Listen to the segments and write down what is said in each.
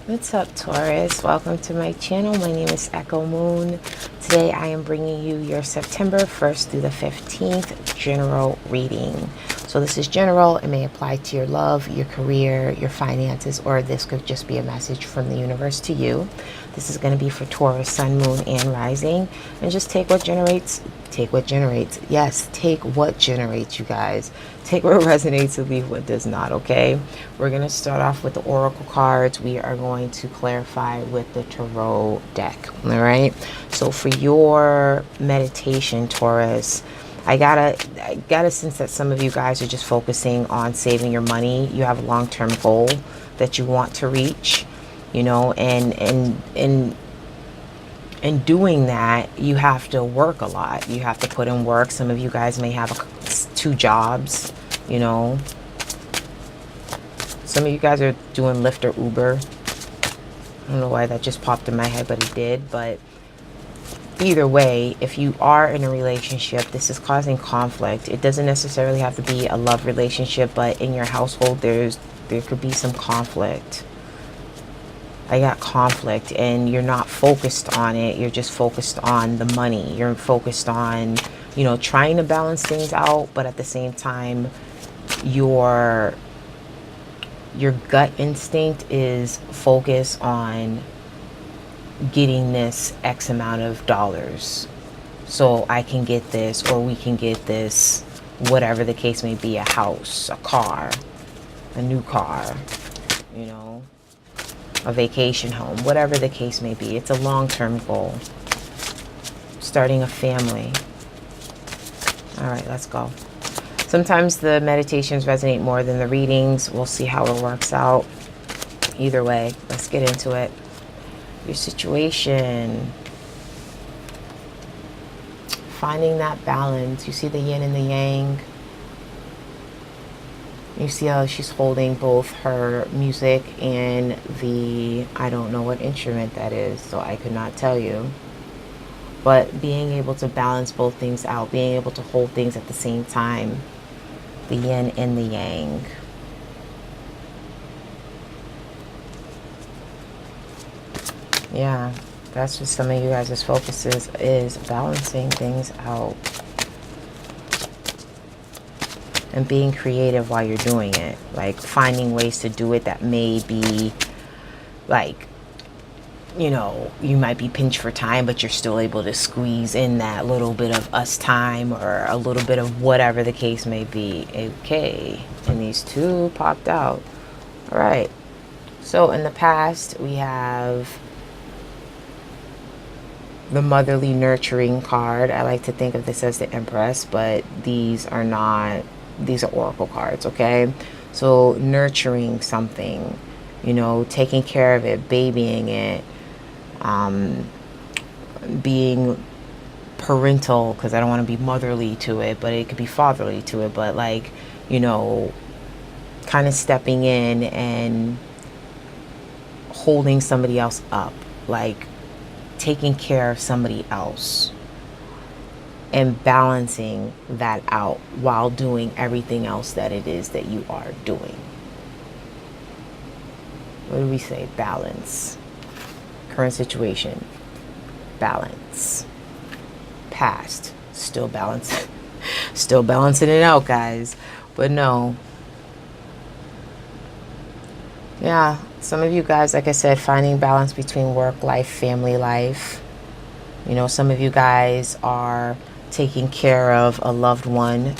What's up, Taurus? Welcome to my channel. My name is Echo Moon. Today I am bringing you your September 1st through the 15th general reading. So this is general. It may apply to your love, your career, your finances, or this could just be a message from the universe to you. This is going to be for Taurus, Sun, Moon, and Rising. And just take what generates. Take what generates. Yes, take what generates, you guys. Take what resonates and leave what does not, okay? We're going to start off with the Oracle cards. We are going to clarify with the Tarot deck, all right? So for your meditation, Taurus, I gotta sense that some of you guys are just focusing on saving your money. You have a long-term goal that you want to reach, you know, and in doing that, you have to work a lot. You have to put in work. Some of you guys may have two jobs, you know. Some of you guys are doing Lyft or Uber. I don't know why that just popped in my head, but it did. But either way, if you are in a relationship, this is causing conflict. It doesn't necessarily have to be a love relationship, but in your household, there could be some conflict. I got conflict, and you're not focused on it. You're just focused on the money. You're focused on, you know, trying to balance things out, but at the same time, your gut instinct is focused on getting this X amount of dollars so I can get this, or we can get this, whatever the case may be, a house, a car, a new car, you know, a vacation home, whatever the case may be. It's a long-term goal. Starting a family. All right, let's go. Sometimes the meditations resonate more than the readings. We'll see how it works out. Either way, let's get into it. Your situation. Finding that balance. You see the yin and the yang. You see how she's holding both her music and the, I don't know what instrument that is, so I could not tell you. But being able to balance both things out, being able to hold things at the same time. The yin and the yang. Yeah, that's what some of you guys' focus is balancing things out. And being creative while you're doing it. Like finding ways to do it that may be like, you know, you might be pinched for time, but you're still able to squeeze in that little bit of us time, or a little bit of whatever the case may be. Okay, and these two popped out. All right, so in the past we have the motherly nurturing card. I like to think of this as the Empress, but these are not, these are oracle cards, okay? So nurturing something, you know, taking care of it, babying it, being parental, because I don't want to be motherly to it, but it could be fatherly to it, but like, you know, kind of stepping in and holding somebody else up, like taking care of somebody else and balancing that out while doing everything else that it is that you are doing. What do we say? Balance. Current situation. Balance. Past. Still balancing. Still balancing it out, guys. But no. Yeah, some of you guys, like I said, finding balance between work life, family life. You know, some of you guys are taking care of a loved one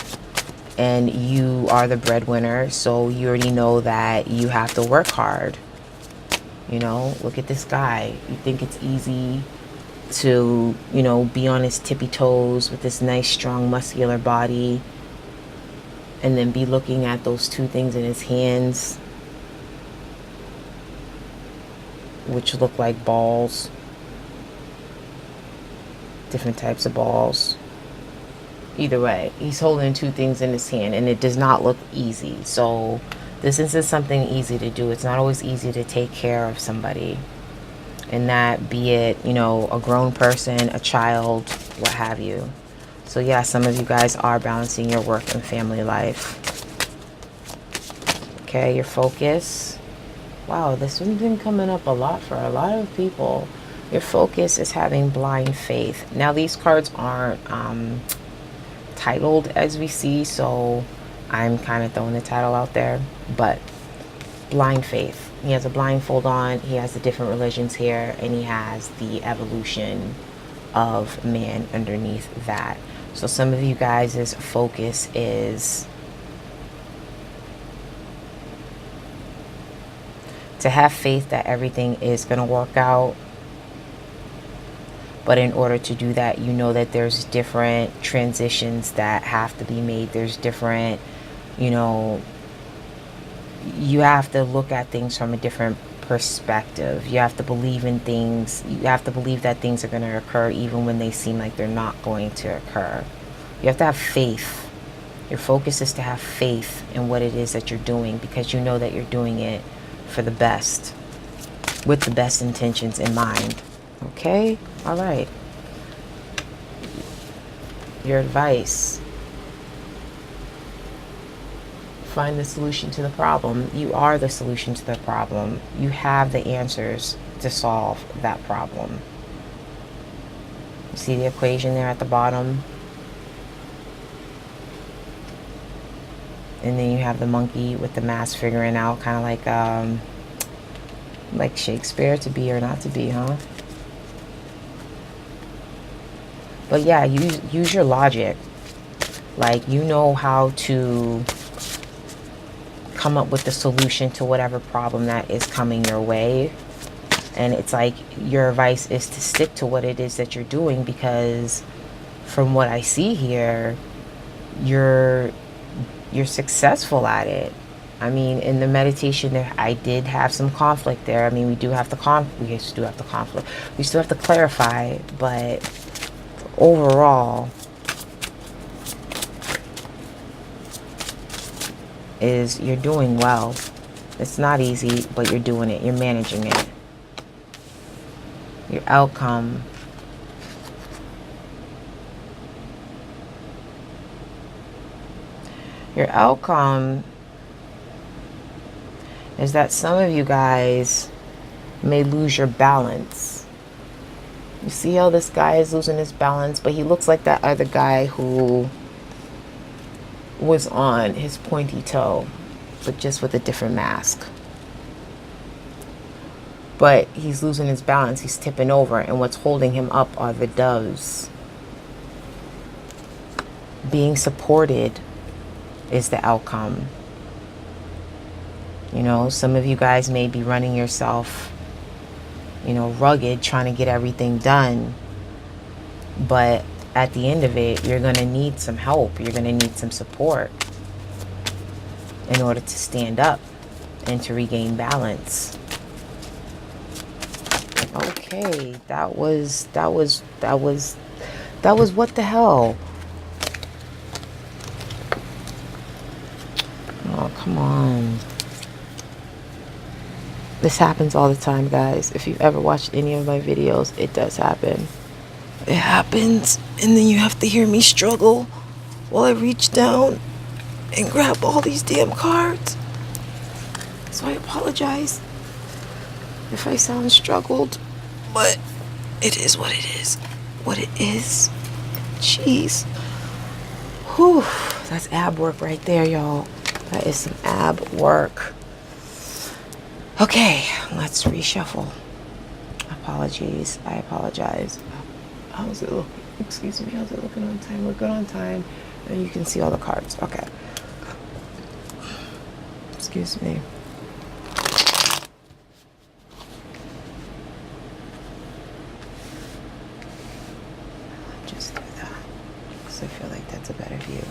and you are the breadwinner, so you already know that you have to work hard. You know, look at this guy. You think it's easy to, you know, be on his tippy toes with this nice, strong, muscular body, and then be looking at those two things in his hands, which look like balls, different types of balls. Either way, he's holding two things in his hand, and it does not look easy. So this isn't something easy to do. It's not always easy to take care of somebody, and that, be it, you know, a grown person, a child, what have you. So yeah, some of you guys are balancing your work and family life. Okay, your focus. Wow, this one's been coming up a lot for a lot of people. Your focus is having blind faith. Now, these cards aren't titled as we see, so I'm kind of throwing the title out there. But blind faith. He has a blindfold on. He has the different religions here, and he has the evolution of man underneath that. So some of you guys' focus is to have faith that everything is going to work out. But in order to do that, you know that there's different transitions that have to be made. There's different, you know, you have to look at things from a different perspective. You have to believe in things. You have to believe that things are going to occur even when they seem like they're not going to occur. You have to have faith. Your focus is to have faith in what it is that you're doing, because you know that you're doing it for the best, with the best intentions in mind. Okay? All right. Your advice. Find the solution to the problem. You are the solution to the problem. You have the answers to solve that problem. You see the equation there at the bottom? And then you have the monkey with the mask figuring out, kind of like Shakespeare, to be or not to be, huh? But yeah, use your logic. Like, you know how to come up with the solution to whatever problem that is coming your way. And it's like, your advice is to stick to what it is that you're doing, because from what I see here, you're successful at it. I mean, in the meditation there, I did have some conflict there. I mean, we do have to we still have to conflict. We still have to clarify, but overall is you're doing well. It's not easy, but you're doing it. You're managing it. Your outcome. Your outcome is that some of you guys may lose your balance. You see how this guy is losing his balance, but he looks like that other guy who was on his pointy toe, but just with a different mask. But he's losing his balance. He's tipping over, and what's holding him up are the doves. Being supported is the outcome. You know, some of you guys may be running yourself, you know, rugged, trying to get everything done. But at the end of it, you're going to need some help. You're going to need some support in order to stand up and to regain balance. Okay, that was what the hell? Oh, come on. This happens all the time, guys. If you've ever watched any of my videos, it does happen. It happens, and then you have to hear me struggle while I reach down and grab all these damn cards. So I apologize if I sound struggled, but it is what it is. What it is. Jeez. Whew. That's ab work right there, y'all. That is some ab work. Okay, let's reshuffle. Apologies. I apologize. How's it look? Excuse me. How's it looking on time? We're good on time. And you can see all the cards. Okay. Excuse me. Just do that, because I feel like that's a better view.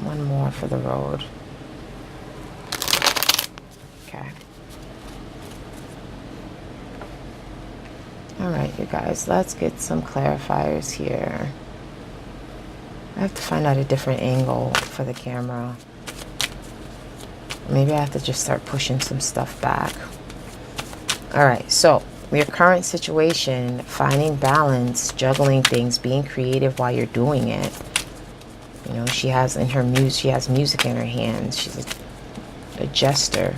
One more for the road. Okay. All right, you guys, let's get some clarifiers here. I have to find out a different angle for the camera. Maybe I have to just start pushing some stuff back. All right, so your current situation, finding balance, juggling things, being creative while you're doing it. You know, she has music in her hands. She's a jester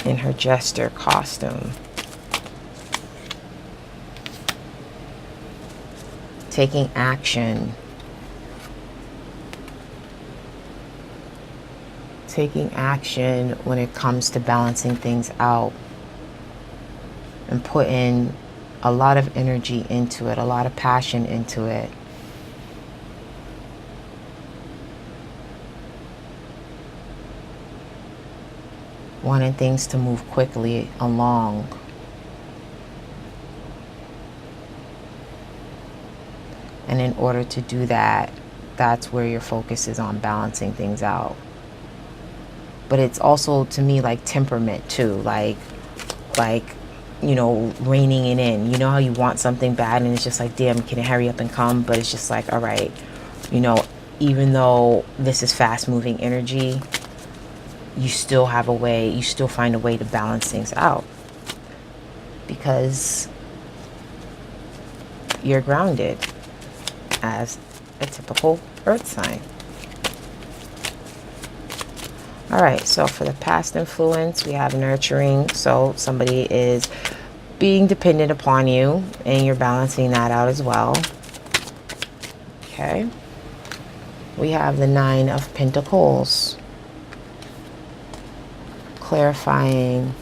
in her jester costume. Taking action. Taking action when it comes to balancing things out. And putting a lot of energy into it, a lot of passion into it. Wanting things to move quickly along. And in order to do that, that's where your focus is, on balancing things out. But it's also, to me, like temperament too. Like, you know, reining it in. You know how you want something bad and it's just like, damn, can it hurry up and come? But it's just like, all right, you know, even though this is fast moving energy, you still have a way, you still find a way to balance things out. Because you're grounded as a typical earth sign. All right, so for the past influence, we have nurturing. So somebody is being dependent upon you and you're balancing that out as well. Okay. We have the 9 of Pentacles. Clarifying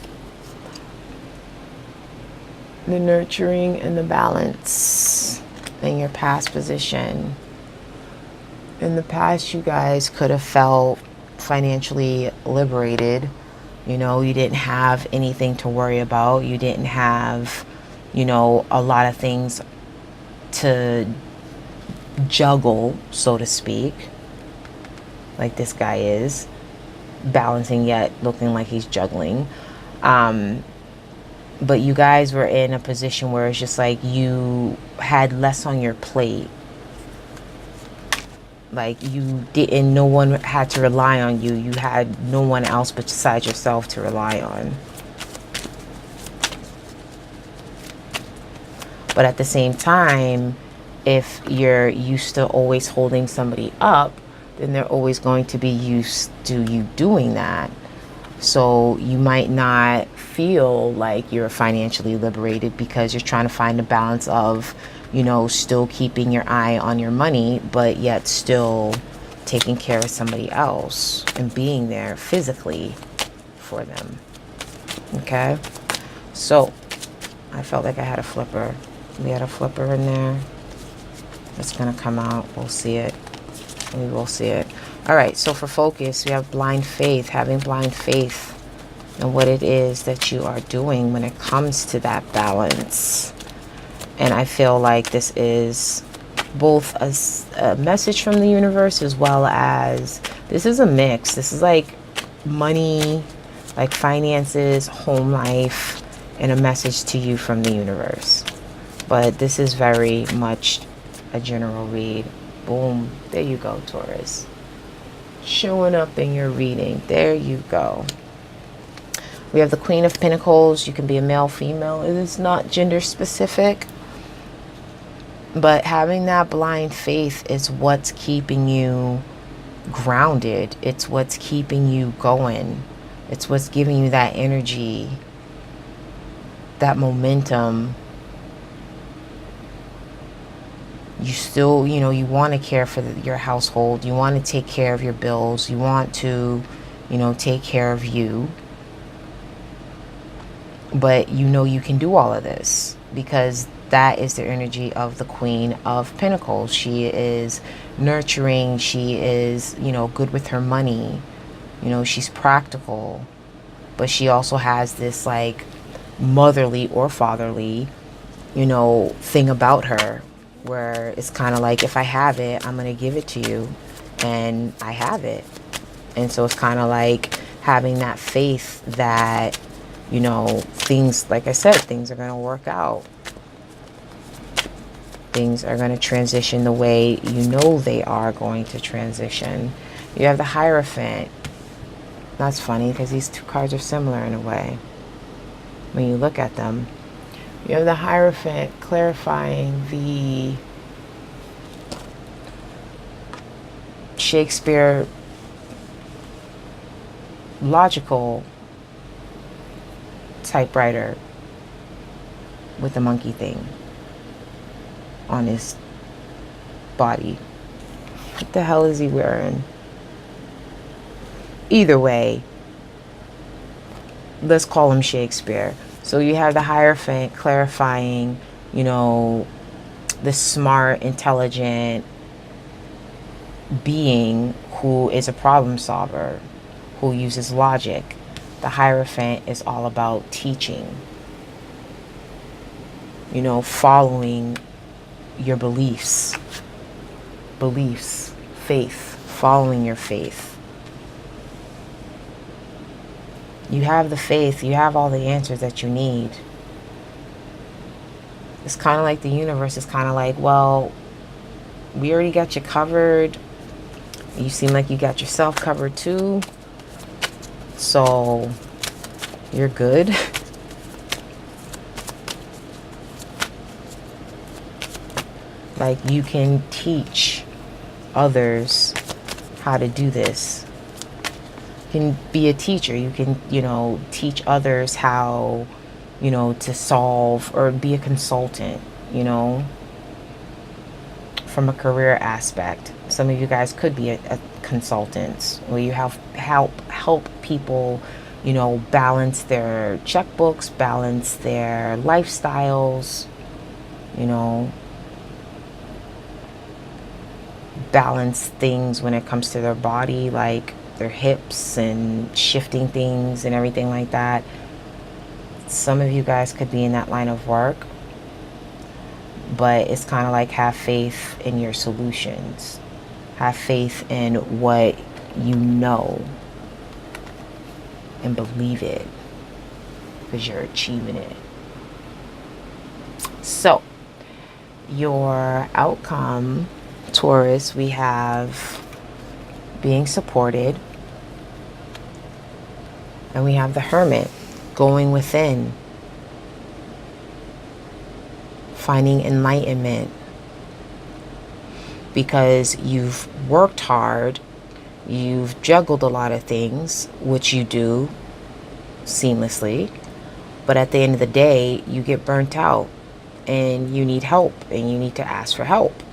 the nurturing and the balance in your past position. In the past, you guys could have felt financially liberated. You know, you didn't have anything to worry about. You didn't have, you know, a lot of things to juggle, so to speak, like this guy is balancing yet looking like he's juggling. But you guys were in a position where it's just like you had less on your plate. Like you didn't, no one had to rely on you. You had no one else besides yourself to rely on. But at the same time, if you're used to always holding somebody up, then they're always going to be used to you doing that. So you might not feel like you're financially liberated because you're trying to find a balance of, you know, still keeping your eye on your money, but yet still taking care of somebody else and being there physically for them. Okay? So I felt like I had a flipper. We had a flipper in there. It's going to come out. We'll see it. We will see it. All right, so for focus, we have blind faith, having blind faith in what it is that you are doing when it comes to that balance. And I feel like this is both a message from the universe as well as this is a mix. This is like money, like finances, home life, and a message to you from the universe. But this is very much a general read. Boom. There you go, Taurus. Showing up in your reading. There you go. We have the Queen of Pentacles. You can be a male, female. It is not gender specific. But having that blind faith is what's keeping you grounded. It's what's keeping you going. It's what's giving you that energy, that momentum. You still, you know, you want to care for your household. You want to take care of your bills. You want to, you know, take care of you. But you know you can do all of this because that is the energy of the Queen of Pentacles. She is nurturing. She is, you know, good with her money. You know, she's practical. But she also has this like motherly or fatherly, you know, thing about her where it's kind of like, if I have it, I'm going to give it to you. And I have it. And so it's kind of like having that faith that, you know, things, like I said, things are going to work out. Things are going to transition the way you know they are going to transition. You have the Hierophant. That's funny because these two cards are similar in a way when you look at them. You have the Hierophant clarifying the Shakespeare logical typewriter with the monkey thing on his body. What the hell is he wearing? Either way, let's call him Shakespeare. So you have the Hierophant clarifying, you know, the smart, intelligent being who is a problem solver, who uses logic. The Hierophant is all about teaching, you know, following your beliefs, faith, following your faith. You have the faith, you have all the answers that you need. It's kind of like the universe is kind of like, well, we already got you covered. You seem like you got yourself covered too. So you're good. Like, you can teach others how to do this. You can be a teacher. You can, you know, teach others how, you know, to solve, or be a consultant, you know, from a career aspect. Some of you guys could be a consultant where you help people, you know, balance their checkbooks, balance their lifestyles, you know, balance things when it comes to their body, like their hips and shifting things and everything like that. Some of you guys could be in that line of work, but it's kind of like, have faith in your solutions. Have faith in what you know and believe it, because you're achieving it. So your outcome, Taurus, we have being supported, and we have the Hermit, going within, finding enlightenment, because you've worked hard, you've juggled a lot of things, which you do seamlessly, but at the end of the day, you get burnt out and you need help, and you need to ask for help.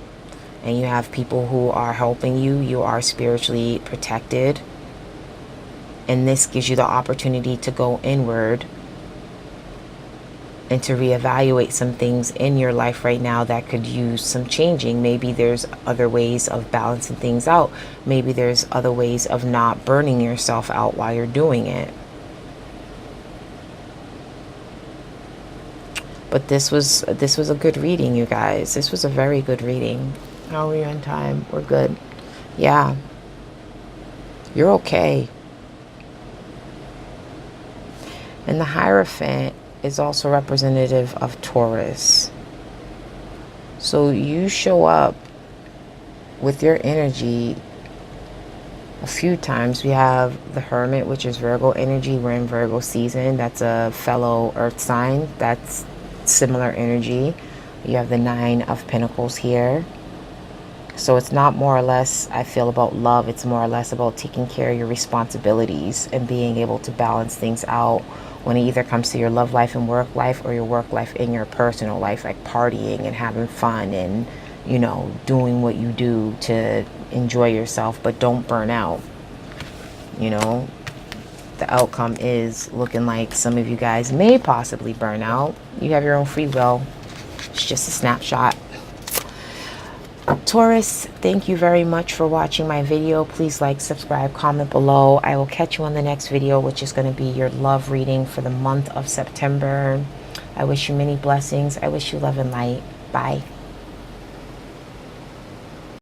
And you have people who are helping you. You are spiritually protected. And this gives you the opportunity to go inward and to reevaluate some things in your life right now that could use some changing. Maybe there's other ways of balancing things out. Maybe there's other ways of not burning yourself out while you're doing it. But this was a good reading, you guys. This was a very good reading. How are we on time? We're good. Yeah. You're okay. And the Hierophant is also representative of Taurus. So you show up with your energy a few times. We have the Hermit, which is Virgo energy. We're in Virgo season. That's a fellow earth sign. That's similar energy. You have the Nine of Pentacles here. So it's not more or less, I feel, about love. It's more or less about taking care of your responsibilities and being able to balance things out when it either comes to your love life and work life, or your work life and your personal life, like partying and having fun and, you know, doing what you do to enjoy yourself, but don't burn out. You know, the outcome is looking like some of you guys may possibly burn out. You have your own free will. It's just a snapshot. Taurus, thank you very much for watching my video. Please like, subscribe, comment below. I will catch you on the next video, which is going to be your love reading for the month of September. I wish you many blessings. I wish you love and light. Bye.